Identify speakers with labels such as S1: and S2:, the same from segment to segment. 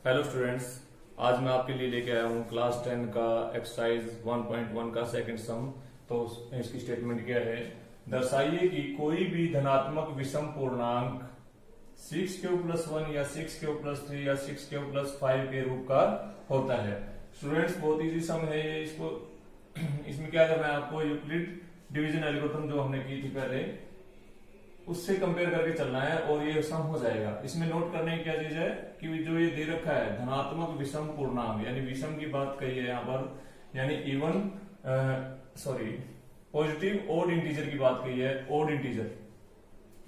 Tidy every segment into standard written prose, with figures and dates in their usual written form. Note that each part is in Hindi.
S1: हेलो स्टूडेंट्स, आज मैं आपके लिए लेके आया हूँ क्लास 10 का एक्सरसाइज 1.1 का सेकंड सम। तो इसकी स्टेटमेंट क्या है? दर्शाइए कि कोई भी धनात्मक विषम पूर्णांक 6 क्यूब + 1 या 6 क्यूब + 3 या 6 क्यूब + 5 के रूप का होता है। स्टूडेंट्स, बहुत इजी सम है ये। इसको इसमें क्या करना है आपको? यूक्लिड डिवीजन एल्गोरिथम जो हमने की थी पहले, उससे कंपेयर करके चलना है और ये सम हो जाएगा। इसमें नोट करने की क्या चीज है कि जो ये दे रखा है धनात्मक विषम पूर्णांक, यानी विषम की बात कही है यहाँ पर, यानी इवन पॉजिटिव ओड इंटीजर की बात कही है। ओड इंटीजर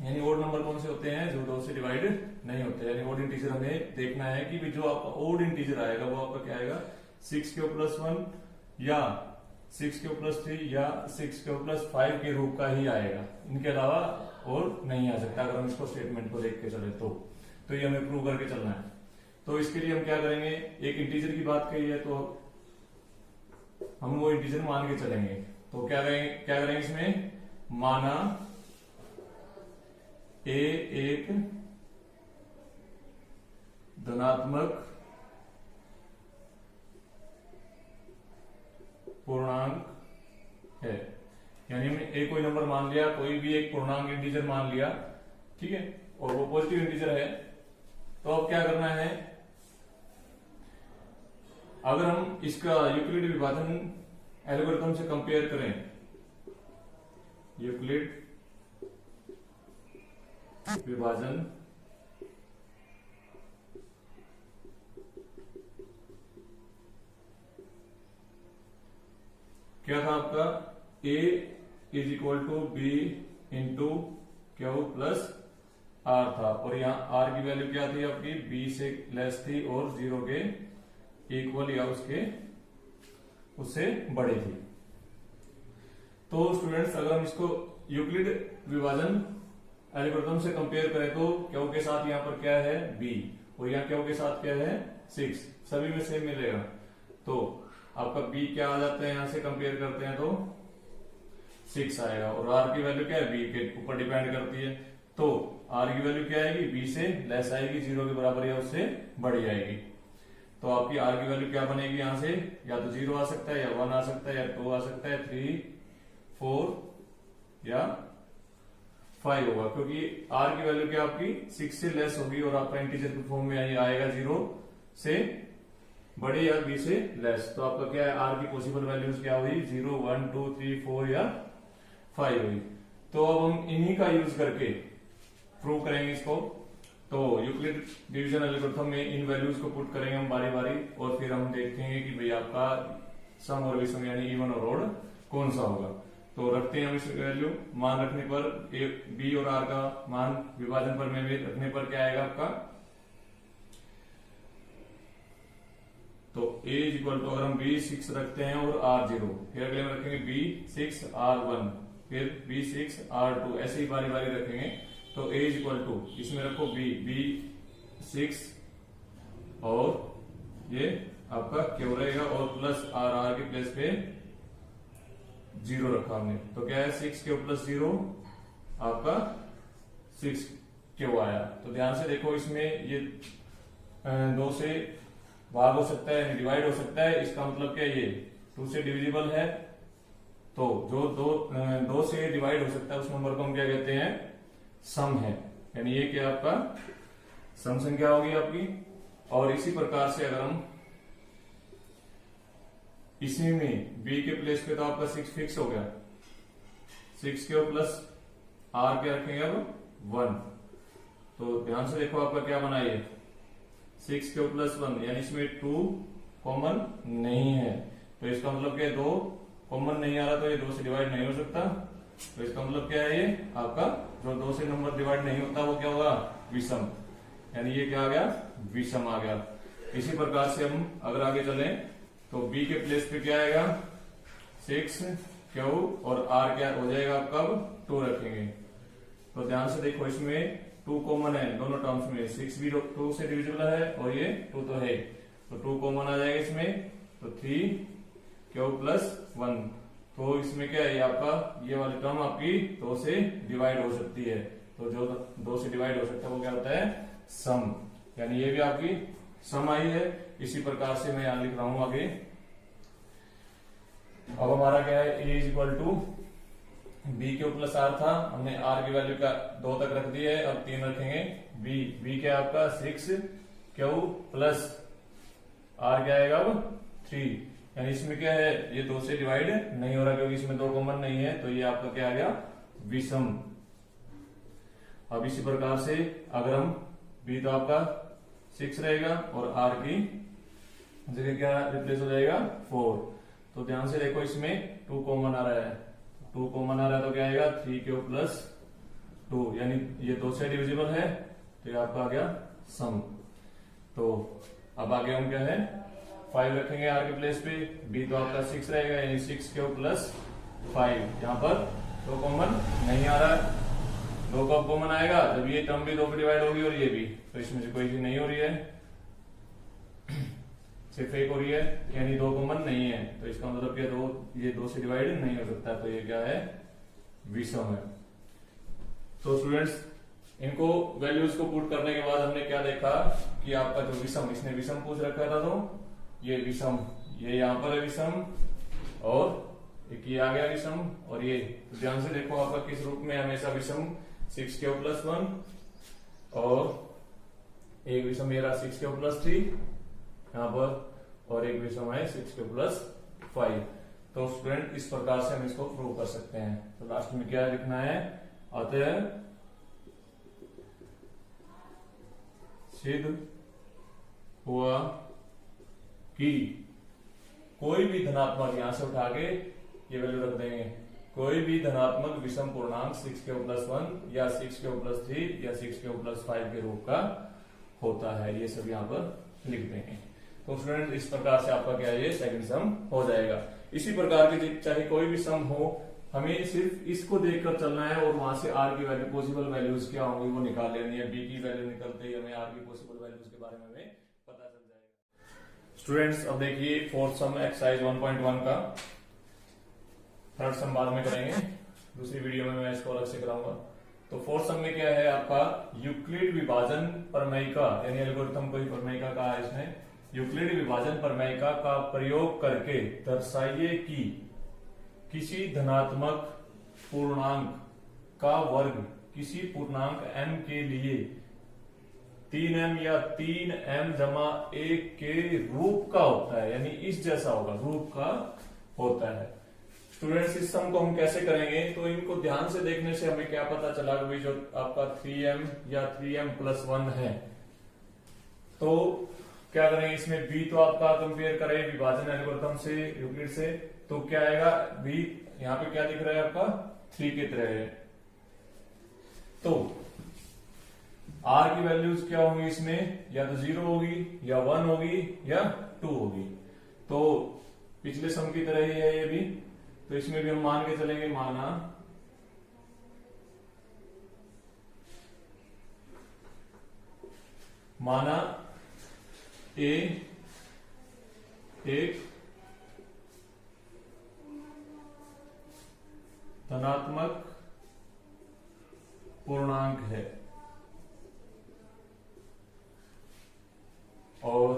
S1: यानी ओड नंबर कौन से होते हैं? जो 2 से डिवाइड नहीं होते। यानी ओड इंटीजर हमें देखना है कि जो आपका ओड इंटीजर आएगा वो आपका क्या आएगा? 6 क्यूब + 1 या 6 क्यूब + 3 या 6 क्यूब + 5 के रूप का ही आएगा। इनके अलावा और नहीं आ सकता अगर हम इसको स्टेटमेंट को देख के चले तो ये हमें प्रूव करके चलना है। तो इसके लिए हम क्या करेंगे? एक इंटीजर की बात कही है तो हम वो इंटीजर मान के चलेंगे। तो क्या करेंगे इसमें? माना ए एक धनात्मक पूर्णांक है, यानी हमने ए कोई नंबर मान लिया, कोई भी एक पूर्णांक इंटीजर मान लिया, ठीक है, और वो पॉजिटिव इंटीजर है। तो अब क्या करना है? अगर हम इसका यूक्लिड विभाजन एल्गोरिथम से कंपेयर करें, यूक्लिड विभाजन क्या था आपका? A = B × Q + R था, और यहाँ R की वैल्यू क्या थी आपकी? B से लेस थी और 0 के इक्वल या उससे बड़ी थी। तो स्टूडेंट्स, अगर हम इसको यूक्लिड विभाजन एल्गोरिथम से कंपेयर करें तो Q के साथ यहाँ पर क्या है? B, और यहाँ Q के साथ क्या है? 6। सभी में सेम मिलेगा। तो आपका B क्या आ जाता है? यहां से कंपेयर करते हैं तो 6 आएगा, और R की वैल्यू क्या है? B के ऊपर डिपेंड करती है। तो R की वैल्यू क्या आएगी? B से लेस आएगी, 0 के बराबर या उससे बड़ी आएगी। तो आपकी R की वैल्यू क्या बनेगी? यहां से या तो 0 आ सकता है, या 1 आ सकता है, या 2 आ सकता है, 3, 4 या 5 होगा, क्योंकि R की वैल्यू क्या आपकी 6 से लेस होगी और आपका इंटीजर के फॉर्म में आएगा 0 से बड़े या B से लेस। तो आपका क्या है? R की पॉसिबल वैल्यूज क्या हुई? 0, 1, 2, 3, 4 या 5 हुई। तो अब हम इन्हीं का यूज करके प्रूव करेंगे इसको। तो यूक्लिड डिवीजन एल्गोरिथम में इन वैल्यूज को पुट करेंगे हम बारी बारी, और फिर हम देखेंगे कि भाई आपका सम और विषम यानी इवन और ऑड कौन सा होगा। तो रखते हैं हम इस वैल्यू। मान रखने पर B और R का मान विभाजन पर में रखने पर क्या आएगा आपका? तो A = अगर हम B 6 रखते हैं और R 0, फिर अगले में रखेंगे B 6 R 1, फिर B 6 R 2, ऐसे ही बारी बारी रखेंगे। तो A = इसमें रखो B 6 और ये आपका Q रहेगा, और प्लस R के प्लेस पे 0 रखा हमने। तो क्या है? 6Q+0 आपका 6Q आया। तो ध्यान से देखो, इसमें ये 2 से भाग हो सकता है, डिवाइड हो सकता है। इसका मतलब क्या? ये 2 से डिविजिबल है, तो जो 2 से डिवाइड हो सकता है उस नंबर को हम क्या कहते हैं? सम है। यानी ये क्या आपका सम संख्या होगी आपकी। और इसी प्रकार से अगर हम इसी में B के प्लेस पे, तो आपका 6 फिक्स हो गया, 6Q + R क्या रखेंगे अब? 1। तो ध्यान से देखो आपका क्या बना? ये 6Q+1, यानी इसमें 2 कॉमन नहीं है। तो इसका मतलब क्या है? 2 कॉमन नहीं आ रहा, तो ये 2 से डिवाइड नहीं हो सकता। तो इसका मतलब क्या है? ये आपका जो 2 से नंबर डिवाइड नहीं होता वो क्या होगा? विषम। यानी ये क्या आ गया? विषम आ गया। इसी प्रकार से हम अगर आगे चलें तो B के प्लेस पे क्या आएगा? 6Q और R क्या हो जाएगा आपका? 2 रखेंगे। तो ध्यान से देखो, इसमें 2 कॉमन है दोनों टर्म्स में। 6 भी 2 से डिविजिबल है और ये 2 तो है, तो 2 कॉमन आ जाएगा इसमें। तो 3Q+1। तो इसमें क्या है? आपका ये वाली टर्म आपकी 2 से डिवाइड हो सकती है। तो जो 2 से डिवाइड हो सकता है वो क्या होता है? सम। यानी ये भी आपकी सम आई है। इसी प्रकार से मैं यहां लिख रहा हूं आगे। अब हमारा क्या है, A is equal to B Q plus R था, हमने आर की वैल्यू का 2 तक रख दी है, अब 3 रखेंगे। बी क्या है आपका 6 क्यू प्लस आर क्या आएगा अब 3, यानी इसमें क्या है, ये 2 से डिवाइड नहीं हो रहा क्योंकि इसमें 2 कॉमन नहीं है, तो ये आपका क्या आ गया विषम। अब इसी प्रकार से अगर हम बी तो आपका 6 रहेगा और आर की जगह क्या रिप्लेस हो जाएगा 4। तो ध्यान से देखो इसमें 2 कॉमन आ रहा है, 2 कॉमन आ रहा है तो क्या आएगा 3 क्यू प्लस 2, यानी ये 2 से डिविजिबल है, तो ये आपका आ गया सम। तो अब आगे हम क्या है 5 रखेंगे आर के प्लेस पे, बी तो आपका 6 रहेगा, यानी 6 क्यू प्लस 5। यहाँ पर 2 कॉमन नहीं आ रहा है, 2 कब कॉमन आएगा जब ये टर्म भी 2 पे डिवाइड होगी और ये भी, तो इसमें से कोई चीज नहीं हो रही है, सिर्फ एक हो रही है, यानी 2 कॉमन नहीं है, तो इसका मतलब क्या ये 2 से डिवाइड नहीं हो सकता, तो ये क्या है विषम है। तो स्टूडेंट्स इनको वैल्यूज को पुट करने के बाद हमने क्या देखा कि आपका जो विषम, इसने विषम पूछ रखा था, तो ये विषम, ये यहां पर है विषम, और एक ये आ गया विषम, और ये तो ध्यान से देखो आपका किस रूप में हमेशा विषम 6 क्यू प्लस 1, और एक विषम मेरा 6 क्यू प्लस 3 यहां पर, और एक विषम है 6 क्यू प्लस 5। तो स्टूडेंट इस प्रकार से हम इसको प्रूव कर सकते हैं। तो लास्ट में क्या लिखना है, अतः सिद्ध हुआ कि कोई भी धनात्मक, यहां से उठा के ये वैल्यू रख देंगे, कोई भी धनात्मक विषम पूर्णांक 6 क्यू प्लस 1 या 6 क्यू प्लस 3 या 6 क्यू प्लस 5 के रूप का होता है, ये सब यहाँ पर लिख देंगे। तो स्टूडेंट इस प्रकार से आपका क्या है, ये सेकंड सम हो जाएगा। इसी प्रकार के चाहे कोई भी सम हो, हमें सिर्फ इसको देखकर चलना है और वहां से आर की वैल्यू, पॉसिबल वैल्यूज क्या होंगी वो निकाल लेनी है। बी की वैल्यू निकलते ही हमें आर की पॉसिबल वैल्यूज के बारे में हमें पता चल जाएगा। स्टूडेंट्स अब देखिए फोर्थ सम एक्सरसाइज 1.1 का, थर्ड सम बाद में करेंगे, दूसरी वीडियो में मैं इसको अलग से कराऊंगा। तो फोर्थ सम में क्या है आपका, यूक्लिड विभाजन प्रमेयिका, यानी एल्गोरिथम को ही प्रमेयिका कहा है इसने। यूक्लिड विभाजन प्रमेयिका का प्रयोग करके दर्शाइए कि किसी धनात्मक पूर्णांक का वर्ग किसी पूर्णांक m के लिए 3m या 3m जमा 1 के रूप का होता है, यानी इस जैसा होगा, रूप का होता है। स्टूडेंट्स इस सम को हम कैसे करेंगे, तो इनको ध्यान से देखने से हमें क्या पता चला कि जो आपका 3m या 3m प्लस 1 है, तो क्या करेंगे इसमें b तो आपका कंपेयर करें विभाजन एल्गोरिथम से, यूक्लिड से, तो क्या आएगा b, यहाँ पे क्या दिख रहा है आपका 3 की तरह है। तो r की वैल्यूज क्या होंगी इसमें, या तो 0 होगी या 1 होगी या 2 होगी। तो पिछले सम की तरह ही है ये भी, तो इसमें भी हम मान के चलेंगे, माना a एक धनात्मक पूर्णांक है और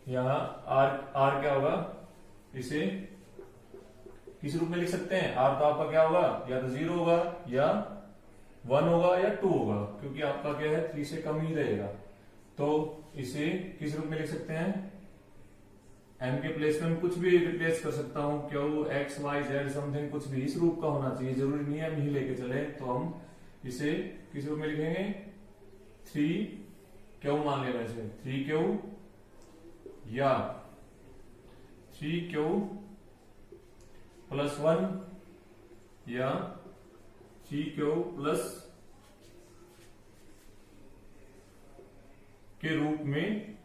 S1: यहां r क्या होगा, इसे किस रूप में लिख सकते हैं, r तो आपका क्या होगा, या तो 0 होगा या 1 होगा या 2 होगा, क्योंकि आपका क्या है 3 से कम ही रहेगा। तो इसे किस रूप में लिख सकते हैं, m के प्लेस में कुछ भी रिप्लेस कर सकता हूं, q x y z something, कुछ भी इस रूप का होना चाहिए, जरूरी नहीं है m ही लेके चले। तो हम इसे किस रूप में लिखेंगे, 3q मान लेना इसे, 3q या 3q प्लस 1 या 3q प्लस के रूप में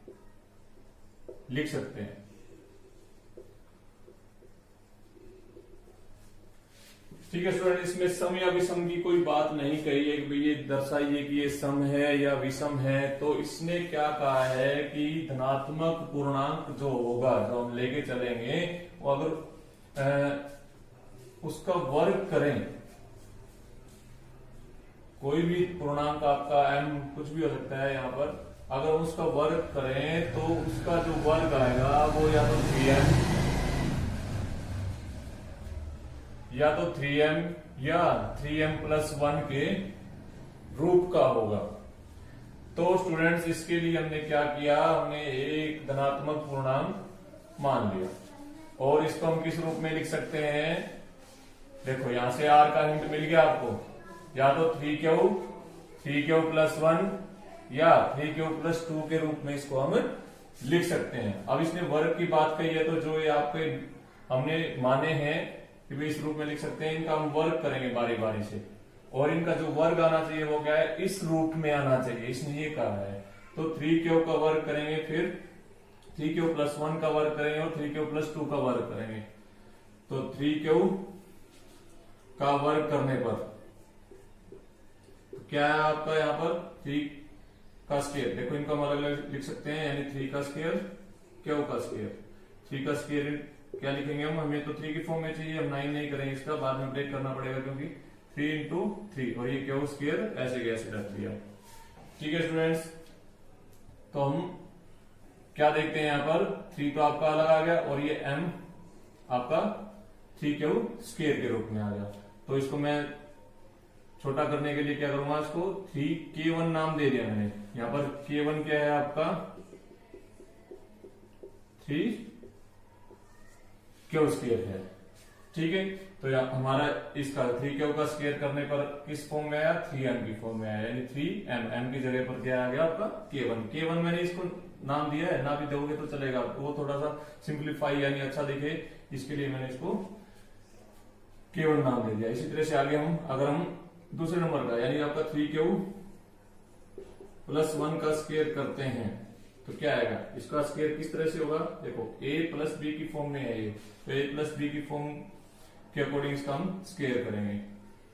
S1: लिख सकते हैं। ठीक है स्टूडेंट, इसमें सम या विषम की कोई बात नहीं कही है कि ये दर्शाइए कि ये सम है या विषम है। तो इसने क्या कहा है कि धनात्मक पूर्णांक जो होगा, जो हम लेके चलेंगे, वो अगर उसका वर्ग करें, कोई भी पूर्णांक आपका m कुछ भी हो सकता है यहाँ पर, अगर उसका वर्ग करें तो उसका जो वर्ग आएगा वो या तो 3m या 3m+1 के रूप का होगा। तो स्टूडेंट्स इसके लिए हमने क्या किया, हमने एक धनात्मक पूर्णांक मान लिया और इसको हम किस रूप में लिख सकते हैं, देखो यहां से r का हिंट मिल गया आपको, या तो 3q+1 या 3q+2 के रूप में इसको हम लिख सकते हैं। अब इसने वर्ग की बात कही है तो जो ये आपके हमने माने हैं कि भाई इस रूप में लिख सकते हैं, इनका हम वर्ग करेंगे बारी बारी से और इनका जो वर्ग आना चाहिए वो क्या है, इस रूप में आना चाहिए, इसने ये कहा है। तो 3q का वर्ग करेंगे, फिर 3q+1 का वर्ग करेंगे और 3q+2 का वर्ग करेंगे। तो 3q का वर्ग करने पर क्या है आपका यहाँ पर 3 का स्क्वायर, देखो इनको हम अलग अलग लिख सकते हैं, यानी 3 का स्क्वायर q का स्क्वायर। 3 का स्क्वायर क्या लिखेंगे हम, हमें तो 3 की फॉर्म में चाहिए, हम 9 नहीं करेंगे, इसका बाद में ब्रेक करना पड़ेगा क्योंकि 3 × 3 और ये q स्क्वायर ऐसे कैसे रख दिया। ठीक है स्टूडेंट्स, तो हम क्या देखते हैं यहाँ पर 3 तो आपका अलग आ गया और ये m आपका 3q स्क्वायर के रूप में आ गया। तो इसको मैं छोटा करने के लिए क्या करूंगा, इसको 3k1 नाम दे दिया मैंने। यहां पर k1 क्या है आपका 3q स्क्वायर है। ठीक है, तो हमारा इसका 3q का स्क्वायर करने पर किस फॉर्म में आया, 3m की फॉर्म में आया, यानी 3m की जगह पर क्या आ गया आपका k1 मैंने इसको नाम दिया है, ना भी दोगे तो चलेगा, तो वो थोड़ा सा सिंप्लीफाई यानी अच्छा दिखे इसके लिए मैंने इसको k1 नाम दे दिया। इसी तरह से आगे हम अगर हम दूसरे नंबर का यानी आपका 3q+1 का स्क्वायर करते हैं तो क्या आएगा, इसका स्क्वायर किस तरह से होगा, देखो a+b की फॉर्म में है ये, तो a+b की फॉर्म के अकॉर्डिंग इसका हम स्क्वायर करेंगे।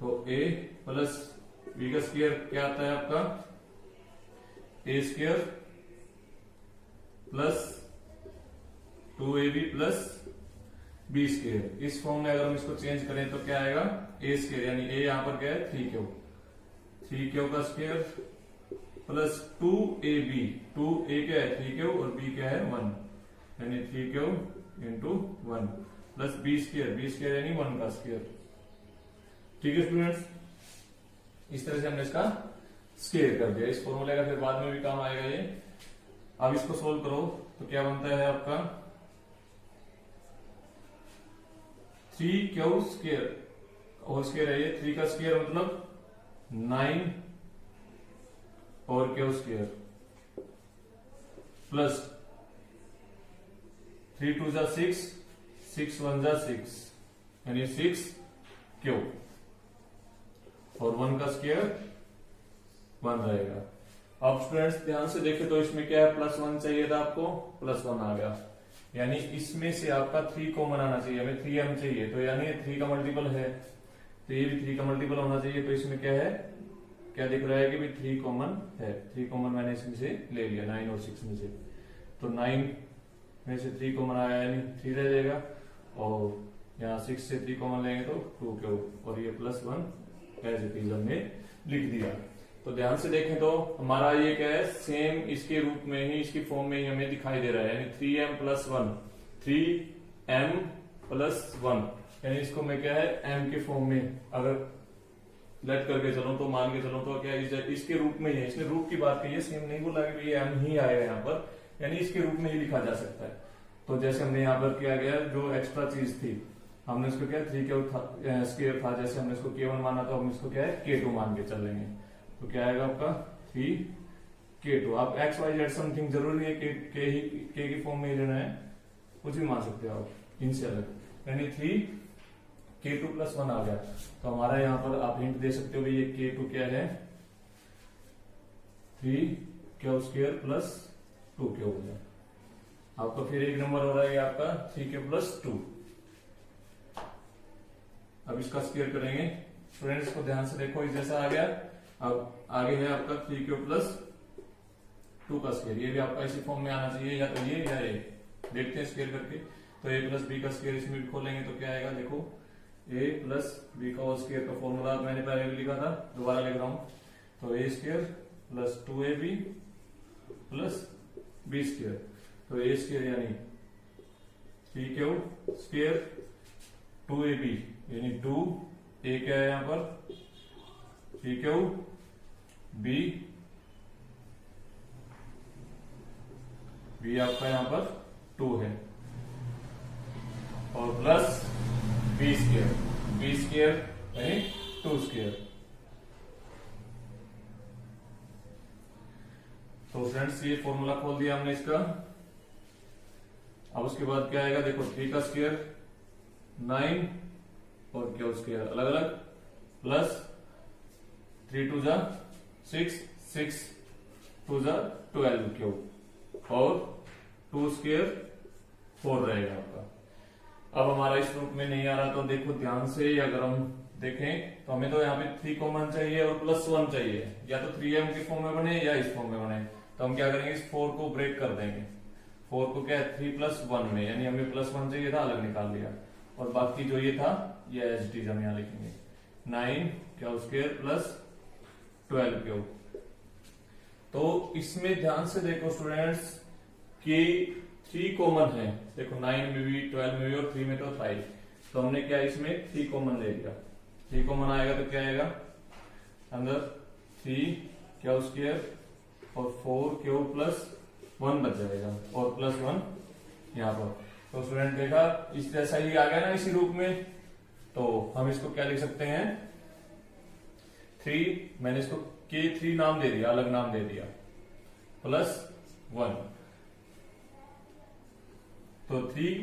S1: तो a+b का स्क्वायर क्या आता है आपका a² + 2ab + b²। इस फॉर्म में अगर हम इसको चेंज करें तो क्या आएगा a² यानी a यहां पर क्या है 3q का स्क्वायर + 2ab, 2a क्या है 3q और b क्या है 1, यानी 3q × 1 + b² यानी 1 का स्क्वायर। ठीक है स्टूडेंट्स, इस तरह से हमने इसका स्क्वायर कर दिया। इस फॉर्मूले का फिर बाद में भी काम आएगा ये। अब इसको सोल्व करो तो क्या बनता है आपका 3q² और स्क्वायर है ये, 3 का स्क्वायर मतलब 9 और q² प्लस 3 2 = 6, 6 1 = 6 यानी 6q और 1 का स्क्वायर 1 रहेगा। अब स्टूडेंट्स ध्यान से देखें तो इसमें क्या है +1 चाहिए था आपको, +1 आ गया, यानी इसमें से आपका 3 कॉमन आना चाहिए, हमें 3m चाहिए, तो यानी 3 का मल्टीपल है तो ये भी 3 का मल्टीपल होना चाहिए। तो इसमें क्या है, क्या दिख रहा है कि भी 3 कॉमन है, 3 कॉमन मैंने इसमें से ले लिया 9 और 6 में से, तो 9 में से 3 कॉमन आया यानी 3 रह जाएगा और यहाँ 6 से 3 कॉमन लेंगे तो 2q और ये +1 एज इट इज हमने लिख दिया। तो ध्यान से देखें तो हमारा ये क्या है सेम इसके रूप में ही, इसकी फॉर्म में ही हमें दिखाई दे रहा है, यानी 3m+1 यानी इसको मैं क्या है m के फॉर्म में अगर लेट करके चलो तो मान के चलो तो क्या इसके रूप में ही है, इसने रूप की बात की है, सेम नहीं बोला कि ये m ही आएगा यहाँ पर, यानी इसके रूप में ही लिखा जा सकता है। तो जैसे हमने यहाँ पर किया गया जो एक्स्ट्रा चीज थी हमने इसको क्या 3q स्क्वायर था, जैसे हमने इसको k1 माना तो हम इसको क्या है k2 मान के चलेंगे। तो क्या आएगा आपका 3k2। आप XYZ समथिंग जरूरी नहीं है k की फॉर्म में ही लेना है, कुछ भी मान सकते हो आप इनसे अलग, यानी 3k2+1 आ गया। तो हमारा यहाँ पर आप हिंट दे सकते हो ये k2 क्या है 3q² + 2q हो गया आपका। फिर एक नंबर हो रहा है आपका 3k+2। अब इसका स्क्वायर करेंगे स्टूडेंट्स को ध्यान से देखो, इस जैसा आ गया। अब आगे है आपका 3q+2 का स्क्वायर, ये भी आपका इसी फॉर्म में आना चाहिए, या तो ये या ये, देखते हैं स्क्वायर करके। तो a+b का स्क्वायर इसमें भी खोलेंगे तो क्या आएगा, देखो a+b का होल स्क्वायर का फॉर्मूला मैंने पहले भी लिखा था, दोबारा लिख रहा हूं। तो a² + 2ab plus B square. तो ए स्क्वायर यानी 3q स्क्वायर 2ab यानी 2 ए क्या है यहां पर 3q बी आपका यहां पर 2 है और प्लस बी स्क्वायर यानी 2 स्क्वायर। तो फ्रेंड्स ये फॉर्मूला खोल दिया हमने इसका। अब उसके बाद क्या आएगा देखो 3 का स्क्वायर 9 और क्या स्क्वायर अलग अलग प्लस 3 2 जा 6 6 2 जा 12 क्यूब और 2 स्क्वायर 4 रहेगा आपका। अब हमारा इस रूप में नहीं आ रहा तो देखो ध्यान से अगर हम देखें तो हमें तो यहाँ पे 3 कॉमन चाहिए और प्लस 1 चाहिए, या तो 3m के फॉर्म में बने या इस फॉर्म में बने। तो हम क्या करेंगे इस 4 को ब्रेक कर देंगे। 4 को क्या है 3 प्लस 1 में, यानी हमें प्लस 1 चाहिए था अलग निकाल लिया और बाकी जो ये था ये एज इट इज हम यहाँ लिखेंगे 9 क्या स्क्वायर प्लस 12 क्यूब। तो इसमें ध्यान से देखो स्टूडेंट्स कि 3 कॉमन है, देखो 9 में भी 12 में भी और 3 में तो था ही। तो हमने क्या इसमें 3 कॉमन ले लिया। 3 कॉमन आएगा तो क्या आएगा अंदर 3 क्या स्क्वायर और 4 क्यू प्लस 1 बच जाएगा और प्लस 1 यहाँ पर। तो स्टूडेंट देखा इस जैसा ही आ गया ना इसी रूप में। तो हम इसको क्या लिख सकते हैं 3, मैंने इसको K3 नाम दे दिया, अलग नाम दे दिया प्लस 1। तो 3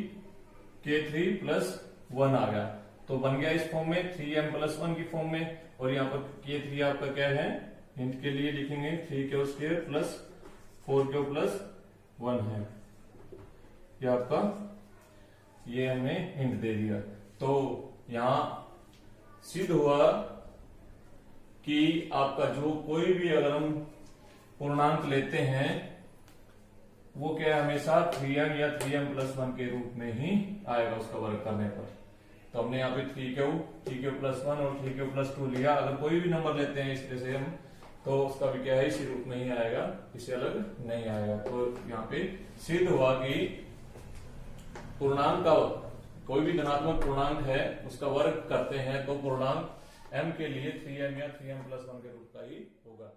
S1: K3 प्लस 1 आ गया तो बन गया इस फॉर्म में 3m प्लस 1 की फॉर्म में। और यहाँ पर K3 आपका क्या है हिंट के लिए लिखेंगे 3q square plus 4q plus 1 है। ये आपका ये हमने हिंट दे दिया। तो यहां सिद्ध हुआ कि आपका जो कोई भी अगर हम पूर्णांक लेते हैं वो क्या है हमेशा 3m या 3m प्लस 1 के रूप में ही आएगा उसका वर्ग करने पर। तो हमने यहाँ पे 3q प्लस 1 और 3q प्लस 2 लिया। अगर कोई भी नंबर लेते हैं इस तरह से हम तो उसका भी क्या है इसी रूप में ही आएगा, इससे अलग नहीं आएगा। तो यहाँ पे सिद्ध हुआ कि पूर्णांक का कोई भी धनात्मक पूर्णांक है उसका वर्ग करते हैं तो पूर्णांक m के लिए 3m या 3m प्लस 1 के रूप का ही होगा।